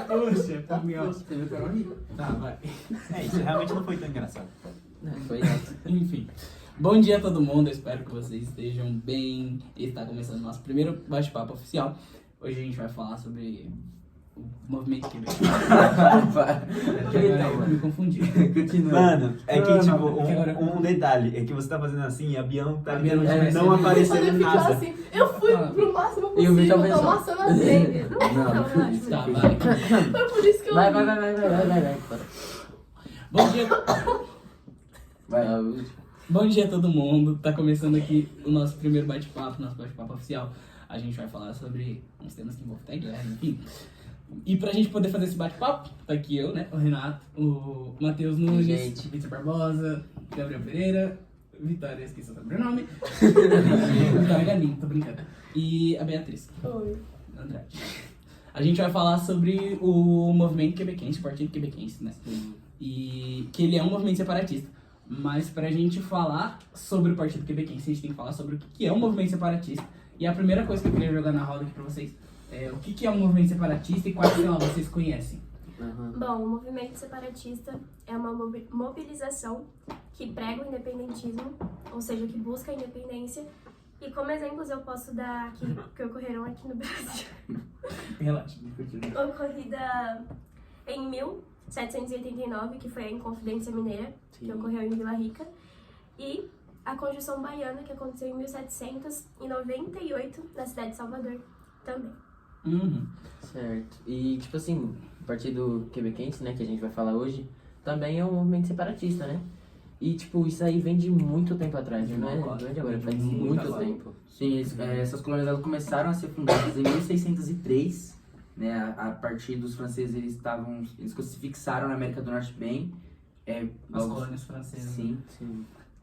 Poxa, foi minha. Você viu que era horrível. Tá, vai. Isso realmente não foi tão engraçado. Foi Enfim. Bom dia a todo mundo, eu espero que vocês estejam bem. Está começando o nosso primeiro bate-papo oficial. Hoje a gente vai falar sobre o movimento quebec. Eu me confundi. Mano, é que tipo, porque agora- um detalhe, é que você tá fazendo assim e a Bião tá A Bião não não aparecendo Quando eu fico nada. assim, eu fui pro máximo E o Vitor possível, tô pensou. amassando a telha. Não, relaxa. Tá, vai. Foi por isso que eu Vai. Bom dia. Vai. Bom dia a todo mundo, tá começando aqui o nosso primeiro bate-papo, nosso bate-papo oficial. A gente vai falar sobre uns temas que envolvem até guerra, enfim. E pra gente poder fazer esse bate-papo, tá aqui eu, né, o Renato, o Matheus Nunes, Gente. Vitor Barbosa, Gabriel Pereira, Vitória, esqueci o sobrenome, Vitória Galinho, tô brincando, e a Beatriz Oi. Andrade. A gente vai falar sobre o movimento quebequense, o partido quebequense, né, e que ele é um movimento separatista. Mas pra gente falar sobre o Partido Quebequense, a gente tem que falar sobre o que é um movimento separatista. E a primeira coisa que eu queria jogar na roda aqui pra vocês é o que é um movimento separatista e quais, sei lá, vocês conhecem. Bom, o movimento separatista é uma mobilização que prega o independentismo, ou seja, que busca a independência. E como exemplos eu posso dar aqui, que ocorreram aqui no Brasil. Relaxa. Ocorrida em 1789, que foi a Inconfidência Mineira, que ocorreu em Vila Rica, e a Conjunção Baiana, que aconteceu em 1798, na cidade de Salvador, também. Uhum. Certo. E, tipo assim, o Partido Quebequense, né, que a gente vai falar hoje, também é um movimento separatista, né? E, tipo, isso aí vem de muito tempo atrás, não é de agora, faz muito tempo. Sim, essas colônias elas começaram a ser fundadas em 1603, né? A partir dos franceses eles se fixaram na América do Norte bem. As colônias francesas. Sim.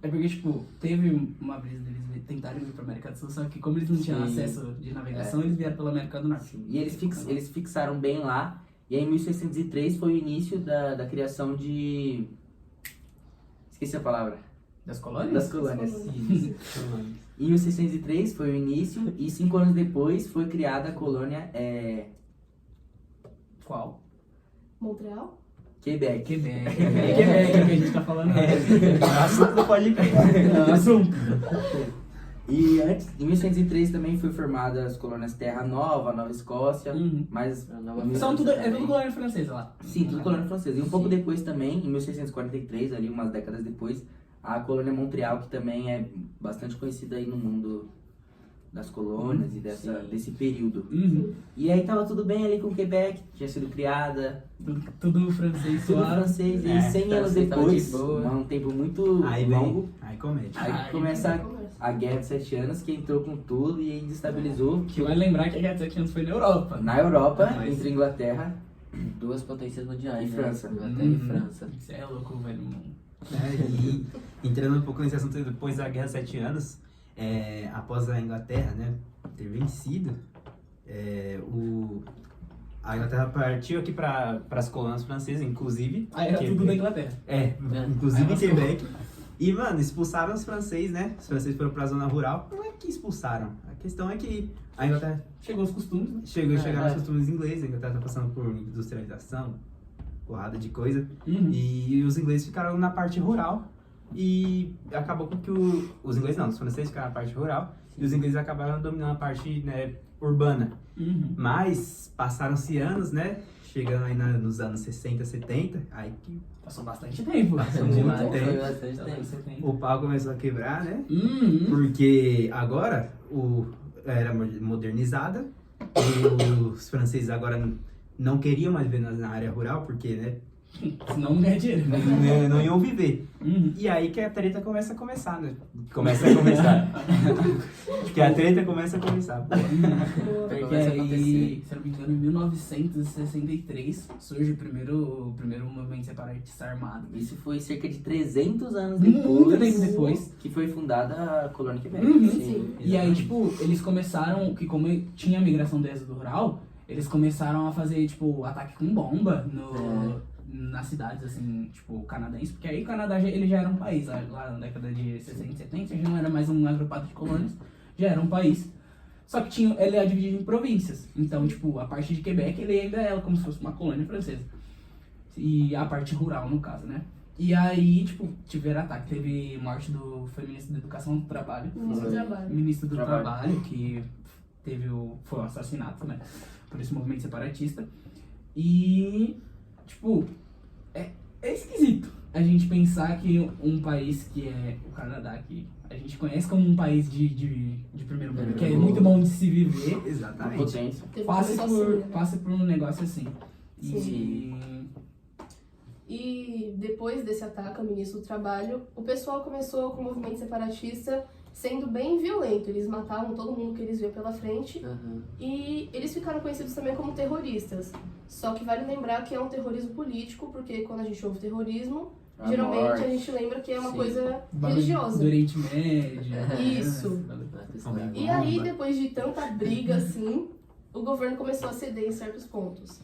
É porque, tipo, teve uma brisa deles tentarem vir pra América do Sul, só que como eles não tinham Sim. acesso de navegação, eles vieram pela América do Norte. E eles fixaram bem lá. E aí em 1603 foi o início da criação de... Esqueci a palavra. Das colônias? Das colônias. Isso. Em 1603 foi o início e 5 anos depois foi criada a colônia Qual? Montreal? Quebec. Quebec. Quebec que a gente tá falando. Assunto do podcast. Assunto. E antes, em 1603 também foi formada as colônias Terra Nova, Nova Escócia, mas... São tudo, é tudo colônia francesa lá. Sim, tudo colônia francesa. E um pouco depois também, em 1643, ali umas décadas depois, a colônia Montreal, que também é bastante conhecida aí no mundo das colônias e desse período. Uhum. E aí tava tudo bem ali com o Quebec, tinha sido criada, Tudo francês tudo suave. francês. E 100 anos tava de depois, boa. um tempo muito Aí longo, vem, aí comete. aí começa a Guerra de 7 Anos, que entrou com tudo e aí destabilizou Que vai lembrar que a Guerra de 7 Anos foi na Europa. na Europa, Mas- entre Inglaterra. Duas potências mundiais, E né? França. Inglaterra e França. Isso é louco, velho. E entrando um pouco nesse assunto depois da Guerra de 7 Anos, após a Inglaterra, né, ter vencido, a Inglaterra partiu aqui para as colônias francesas, inclusive. Ah, era tudo da Inglaterra. Inclusive Aí Quebec. E, mano, expulsaram os franceses, né? Os franceses foram pra zona rural. Não é que expulsaram. A questão é que a Inglaterra Chegou os costumes, né? chegaram aos costumes ingleses. A Inglaterra tá passando por industrialização, porrada de coisa. Uhum. E os ingleses ficaram na parte rural. E acabou com que os ingleses não, os franceses ficaram na parte rural. E os ingleses acabaram dominando a parte, né, urbana. Uhum. Mas passaram-se anos, né? Chegando aí nos anos 60, 70, aí que Passou bastante tempo. Passou Foi muito tempo. bastante tempo. o pau começou a quebrar, né? Uhum. Porque agora era modernizada, os franceses agora não queriam mais viver na área rural, porque, né, Senão não ganha dinheiro. não iam viver. Uhum. E aí que a treta começa a começar, né? Começa a começar. Que a treta começa a começar. Pô. Porque Começa a aí, acontecer. se eu não me engano, em 1963 surge o primeiro movimento separatista armado. Isso foi cerca de 300 anos Muito depois, tempo depois. que foi fundada a colônia Quebec. Uhum. Sim. E aí, tipo, eles começaram, que como tinha a migração do êxodo rural, eles começaram a fazer, tipo, ataque com bomba nas cidades, assim, tipo, canadenses, porque aí o Canadá ele já era um país, lá na década de 60 e 70, já não era mais um agrupado de colônias, já era um país. Só que ele é dividido em províncias. Então, tipo, a parte de Quebec, ele ainda é como se fosse uma colônia francesa. E a parte rural, no caso, né? E aí, tipo, tiveram ataque. Teve morte foi ministro da Educação do Trabalho. Ministro do Trabalho. Ministro do Trabalho, que foi um assassinato, né? Por esse movimento separatista. E, tipo, é esquisito a gente pensar que um país que é o Canadá, que a gente conhece como um país de primeiro mundo, que é muito bom de se viver, Exatamente. Potência. passe por um negócio assim. E depois desse ataque ao ministro do Trabalho, o pessoal começou com o movimento separatista sendo bem violento. Eles matavam todo mundo que eles viam pela frente e eles ficaram conhecidos também como terroristas. Só que vale lembrar que é um terrorismo político, porque quando a gente ouve terrorismo, geralmente morte. a gente lembra que é uma Sim. coisa Do religiosa. Oriente Médio. Isso. E aí, depois de tanta briga assim, o governo começou a ceder em certos pontos.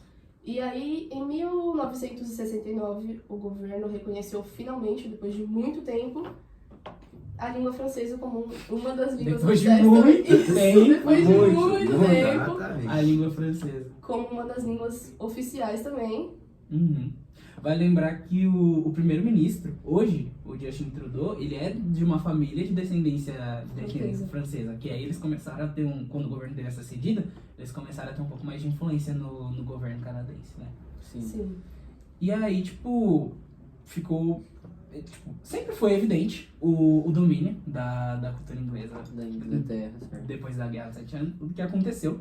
E aí, em 1969, o governo reconheceu finalmente, depois de muito tempo, a língua francesa como uma das línguas Depois de oficiais muito também. tempo, Depois de muito tempo, Exatamente. A língua francesa. como uma das línguas oficiais também. Uhum. Vale lembrar que o primeiro-ministro, hoje, o Justin Trudeau, ele é de uma família de descendência francesa. Que aí eles começaram a ter quando o governo deu essa cedida, eles começaram a ter um pouco mais de influência no governo canadense, né? Sim. E aí, tipo, sempre foi evidente o domínio da cultura inglesa Da Inglaterra, certo. depois da Guerra dos 7 Anos, tudo que aconteceu.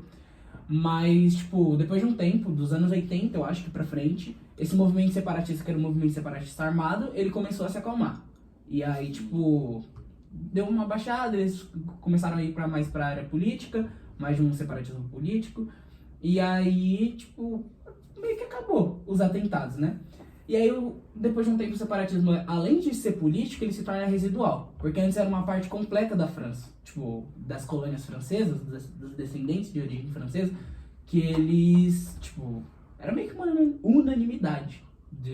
Mas, tipo, depois de um tempo, dos anos 80, eu acho que pra frente, esse movimento separatista, que era um movimento separatista armado, ele começou a se acalmar. E aí, tipo, deu uma baixada, eles começaram a ir mais pra área política, mais de um separatismo político. E aí, tipo, meio que acabou os atentados, né? E aí, depois de um tempo, o separatismo, além de ser político, ele se torna residual. Porque antes era uma parte completa da França, tipo, das colônias francesas, dos descendentes de origem francesa, que eles, tipo, era meio que uma unanimidade de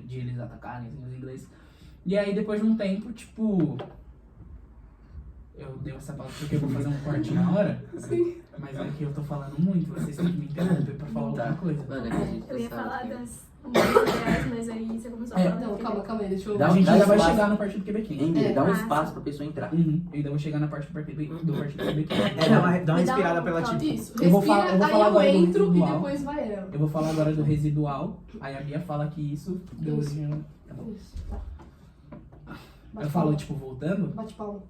eles atacarem os ingleses. E aí, depois de um tempo, tipo... Eu dei essa pausa porque eu vou fazer um corte na hora. Sim. Mas é que eu tô falando muito, vocês têm que me interromper pra falar alguma coisa. Mano, é que a gente Eu ia sabe falar que- das reais, mas aí você começou a falar. Não, calma aí, deixa eu... Dá A gente dá ainda vai espaço. chegar na parte do Quebequense. Hein, dá um Ah, espaço pra pessoa entrar. Uhum. Eu ainda vou chegar na parte do partido Quebequense. Dá uma inspirada pela tipo. Isso, Eu vou respira, falar- eu vou aí falar eu agora do entro e residual. depois vai ela. Eu vou falar agora do residual, aí a Bia fala que isso deu Isso. origem... Tá bom. Isso, tá. Bate Eu falo, palma. tipo, voltando? Bate palma.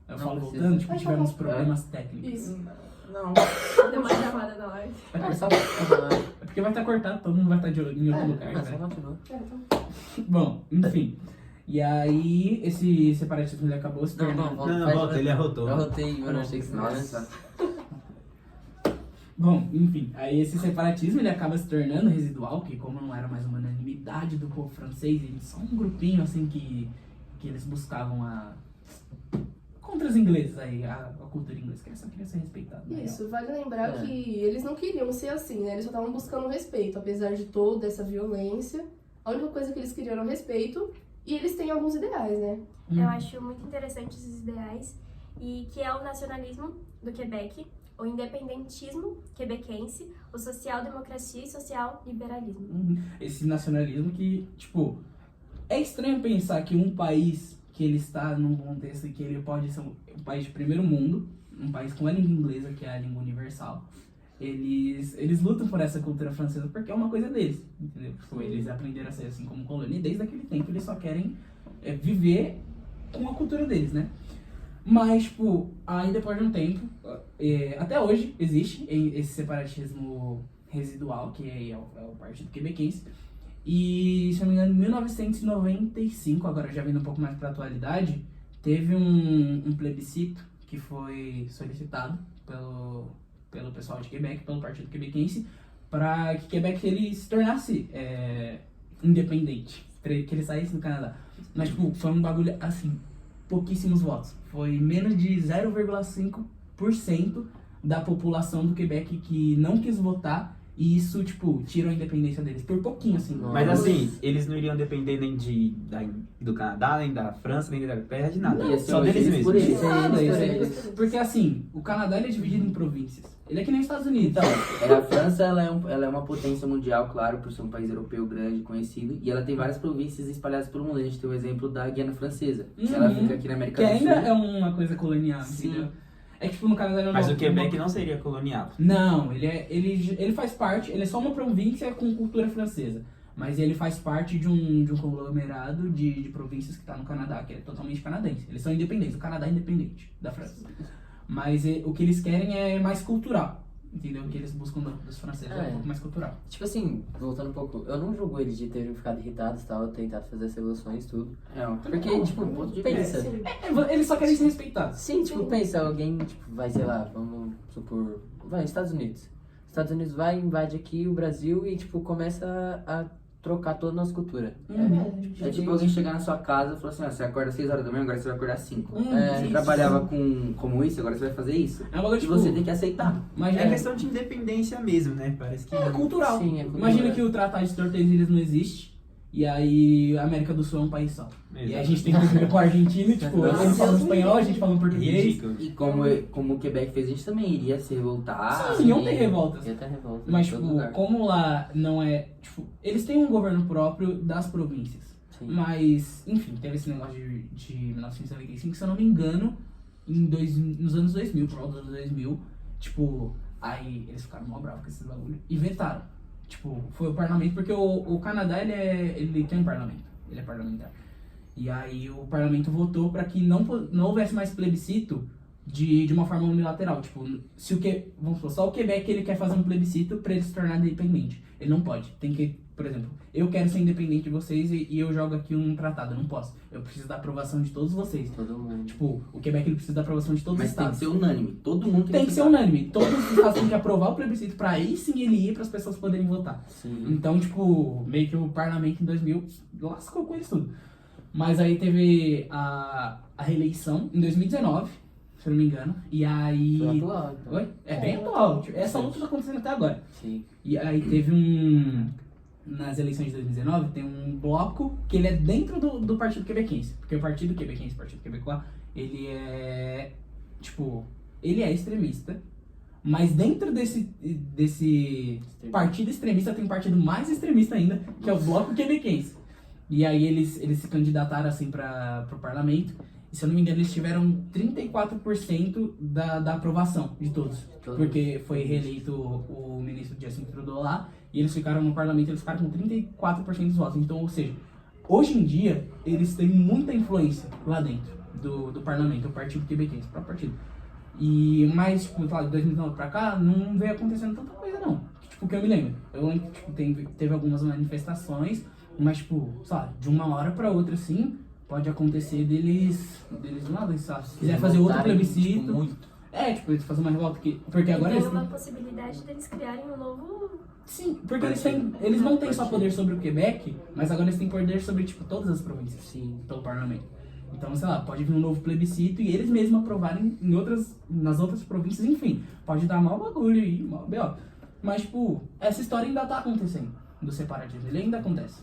Eu Não falo precisa. voltando, tipo, Pode tivemos falar. problemas técnicos. Isso. Não. Deu uma travada na live. É só continuar. É porque vai estar cortado, todo mundo vai estar em outro lugar, É, só né? continua. Então, Bom, enfim. E aí, esse separatismo ele acabou se Não, tornando... volta. Não, faz- volta, ele arrotou. Eu rotei, mano, achei que você não Nossa. Bom, enfim, aí esse separatismo ele acaba se tornando residual, que como não era mais uma unanimidade do povo francês, eles só um grupinho assim que eles buscavam contra os ingleses aí, a cultura inglesa, que só queria ser respeitado. Né? isso, vale lembrar É. que eles não queriam ser assim, né? Eles só estavam buscando respeito, apesar de toda essa violência. A única coisa que eles queriam era o respeito e eles têm alguns ideais, né? Eu acho muito interessante esses ideais, e que é o nacionalismo do Quebec, o independentismo quebequense, o social-democracia e social-liberalismo. Esse nacionalismo que, tipo, é estranho pensar que um país que ele está num contexto que ele pode ser um país de primeiro mundo, um país com a língua inglesa, que é a língua universal, eles lutam por essa cultura francesa porque é uma coisa deles, entendeu? Tipo, eles aprenderam a ser assim como colônia e desde aquele tempo eles só querem viver com a cultura deles, né? Mas, tipo, aí depois de um tempo, até hoje existe esse separatismo residual, que é o Partido Quebequense. E, se eu não me engano, em 1995, agora já vindo um pouco mais pra atualidade, teve um plebiscito que foi solicitado pelo pessoal de Quebec, pelo Partido Quebequense, para que Quebec ele se tornasse independente, que ele saísse do Canadá. Mas, tipo, foi um bagulho, assim, pouquíssimos votos. Foi menos de 0,5% da população do Quebec que não quis votar E isso, tipo, tira a independência deles por pouquinho, assim. Mas assim, eles não iriam depender nem do Canadá, nem da França, nem da Inglaterra, de nada. Ia ser Só deles eles por mesmos. eles. Nada, Eles, isso eles. é- Porque assim, o Canadá ele é dividido em províncias. Ele é que nem os Estados Unidos. Então, a França ela é uma potência mundial, claro, por ser um país europeu grande, conhecido, e ela tem várias províncias espalhadas pelo mundo. A gente tem o exemplo da Guiana Francesa, que ela fica aqui na América Que do ainda Sul. é uma coisa colonial, Sim. entendeu? É que tipo no Canadá ele Mas não- o Quebec não seria colonial. Não, ele faz parte, ele é só uma província com cultura francesa. Mas ele faz parte de um conglomerado de províncias que tá no Canadá, que é totalmente canadense. Eles são independentes, o Canadá é independente da França. Mas o que eles querem é mais cultural, entendeu? O que eles buscam dos franceses é um pouco mais cultural. Tipo assim, voltando um pouco, eu não julgo eles de terem ficado irritados e tal, tentado fazer as revoluções e tudo. Porque, tipo, pensa. Sim. Eles só querem ser respeitados. Sim, tipo, pensa, alguém, tipo, vai, sei lá, vamos supor, vai, Estados Unidos. Estados Unidos vai, invade aqui o Brasil e, tipo, começa a trocar toda a nossa cultura. É tipo alguém chegar na sua casa e falar assim, você acorda às 6 horas da manhã, agora você vai acordar às 5. Você Isso. trabalhava como isso, agora você vai fazer isso. É um bagulho, E tipo, você tem que aceitar. mas É questão de independência mesmo, né? Parece que. é cultural. Sim, é cultural. Imagina que o Tratado de Tordesilhas não existe. E aí a América do Sul é um país só. E a gente tem que viver com a Argentina, tipo, Nossa. eles falam espanhol, a gente fala português. Ridículo. E como o Quebec fez, a gente também iria se revoltar. Sim, iam ter revoltas. Ia ter revolta Mas, em todo tipo, lugar. como lá não é. Tipo, eles têm um governo próprio das províncias. Sim. Mas, enfim, teve esse negócio de 1995, se eu não me engano, nos anos 2000, por volta dos anos 2000, tipo, aí eles ficaram mó bravos com esses bagulho e vetaram. Tipo, foi o parlamento, porque o Canadá, ele tem um parlamento, ele é parlamentar. E aí o parlamento votou para que não houvesse mais plebiscito de uma forma unilateral. Tipo, vamos supor, só o Quebec ele quer fazer um plebiscito para ele se tornar independente. Ele não pode. Tem que, por exemplo, eu quero ser independente de vocês e eu jogo aqui um tratado. Eu não posso. Eu preciso da aprovação de todos vocês. Todo mundo. Tipo, o Quebec ele precisa da aprovação de todos os Mas tem que estados. ser unânime. Todo mundo Tem que ser aceitar. unânime. Todos os estados têm que aprovar o plebiscito pra aí sim ele ir para as pessoas poderem votar. Sim. Então, tipo, meio que o parlamento em 2000 lascou com isso tudo. Mas aí teve a reeleição em 2019, se eu não me engano. E aí... Foi atual, então. Oi? É bem atual. Tipo, essa luta tá acontecendo até agora. Sim. E aí teve nas eleições de 2019, tem um bloco que ele é dentro do Partido Quebequense. Porque o Partido Quebequense, o Partido Quebecois, ele é, tipo, ele é extremista. Mas dentro desse partido extremista tem um partido mais extremista ainda, que é o Bloco Quebequense. E aí eles se candidataram assim para o parlamento. E se eu não me engano, eles tiveram 34% da aprovação de todos. Porque foi reeleito o ministro Justin Trudeau lá. E eles ficaram no parlamento, eles ficaram com 34% dos votos. Então, ou seja, hoje em dia, eles têm muita influência lá dentro do parlamento, o Partido Quebequense, o próprio partido. Mas, tipo, de 2019 pra cá, não veio acontecendo tanta coisa, não. Tipo, que eu me lembro. Eu lembro que tipo, teve algumas manifestações, mas, tipo, sabe, de uma hora pra outra, assim, pode acontecer deles do nada, sabe? Se quiser fazer outro plebiscito. Tipo, muito. Tipo, eles fazer uma revolta. Porque agora tem eles uma possibilidade deles criarem um novo... Sim, porque eles não têm só poder sobre o Quebec, mas agora eles têm poder sobre, tipo, todas as províncias. Sim. Pelo parlamento. Então, sei lá, pode vir um novo plebiscito e eles mesmos aprovarem nas outras províncias, enfim. Pode dar mal bagulho aí, mal B.O. Mas, tipo, essa história ainda tá acontecendo, do separatismo. Ele ainda acontece.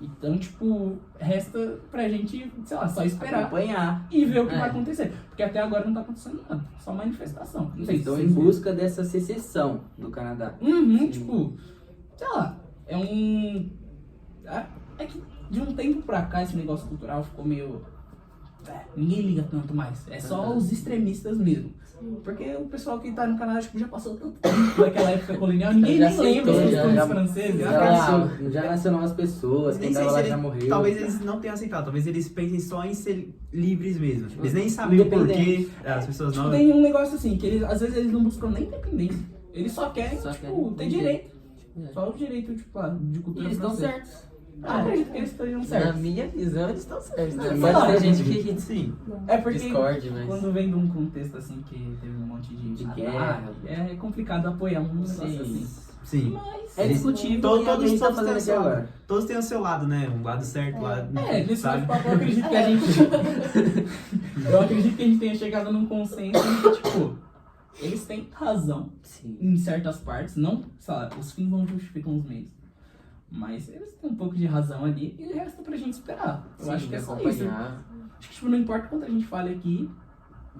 Então, tipo, resta pra gente, sei lá, só esperar Acompanhar. e ver o que vai acontecer. Porque até agora não tá acontecendo nada, só manifestação. Não sei Eles estão se em vocês viram. busca dessa secessão do Canadá. Tipo, sei lá, é que de um tempo pra cá esse negócio cultural ficou meio... ninguém liga tanto mais. É só os extremistas mesmo. Porque o pessoal que tá no Canadá tipo, já passou tanto tempo daquela época colonial, ninguém Já nem lembra aceitou, dos já- colônias franceses. Já nasceu novas pessoas, Nem quem sei tava se lá eles, já morreu. talvez eles não tenham aceitado, talvez eles pensem só em ser livres mesmo. Eles nem sabem o porquê Independente. as pessoas Tipo, não. tem um negócio assim, que às vezes eles não buscam nem independência. Eles só querem, Só tipo, querem ter um direito. É. Só o direito, tipo, lá, de E cultura eles estão francesa. certos. Eu acredito que eles estejam Na certos. minha visão, eles estão certos. Não, Pode sei lá, ter gente que Sim. É porque discorde, mas... quando vem de um contexto assim que teve um monte de guerra. é complicado apoiar um negócio assim. Sim. Mas É discutível Todos- o que a gente tá todos fazendo têm o aqui seu lado. agora. Todos têm o seu lado, né? Um lado certo, um lado. nesse sabe? bate-papo eu acredito que a gente. Eu acredito que a gente tenha chegado num consenso em que, tipo, eles têm razão Sim. em certas partes, não, sei lá, os fins não justificam os meios. Mas eles têm um pouco de razão ali e resta pra gente esperar. Eu acho que é só isso. Acho que tipo, não importa quanto a gente fale aqui,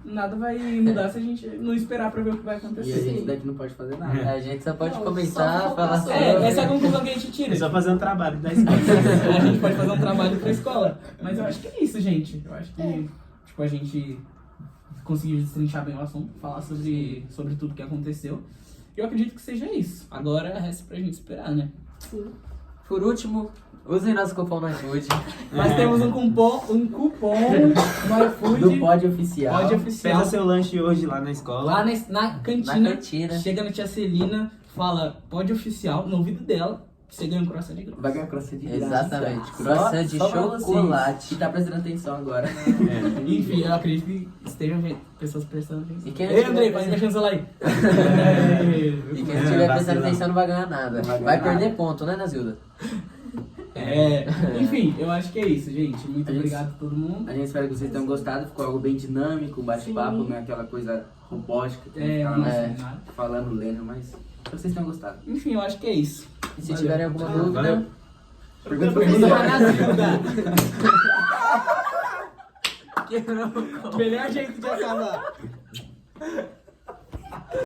nada vai mudar se a gente não esperar pra ver o que vai E a acontecer. gente daqui não pode fazer nada. A gente só pode Não, comentar, só falar focar sobre... Essa é a conclusão que a gente tira. É só fazer um trabalho da escola. A gente pode fazer um trabalho pra escola. Mas eu acho que é isso, gente. Eu acho que tipo, a gente conseguiu destrinchar bem o assunto, falar sobre tudo que aconteceu. Eu acredito que seja isso. Agora resta pra gente esperar, né? Sim. Por último, usem nosso cupom no iFood. Nós temos um cupom no iFood. Do Pod Oficial. Pod Oficial. Peça seu lanche hoje lá na escola. Lá na cantina, Na cantina. chega na tia Celina, fala Pod Oficial no ouvido dela, que você ganha um croissant de graça. Vai ganhar croissant de graça. Exatamente. Croissant de Só pra chocolate. você que tá prestando atenção agora. Enfim, eu acredito que estejam pessoas prestando atenção. E quem não Ei, tiver Andrei, prestando- pode mexer no celular aí. E quem não estiver prestando vacilão. atenção não vai ganhar nada. Não vai Vai ganhar perder ponto, né, Nazilda? Enfim, eu acho que é isso, gente. Muito A gente- obrigado a todo mundo. A gente espera que vocês tenham gostado. Ficou algo bem dinâmico, um bate-papo, Sim. não é aquela coisa robótica que É, fica não lá sei nada. falando, lendo, mas espero que vocês tenham gostado. Enfim, eu acho que é isso. E se Valeu. tiverem alguma dúvida, Valeu. Pergunta pra Pergunta você. pra Nazilda. quebrou o copo. Melhor jeito de acabar.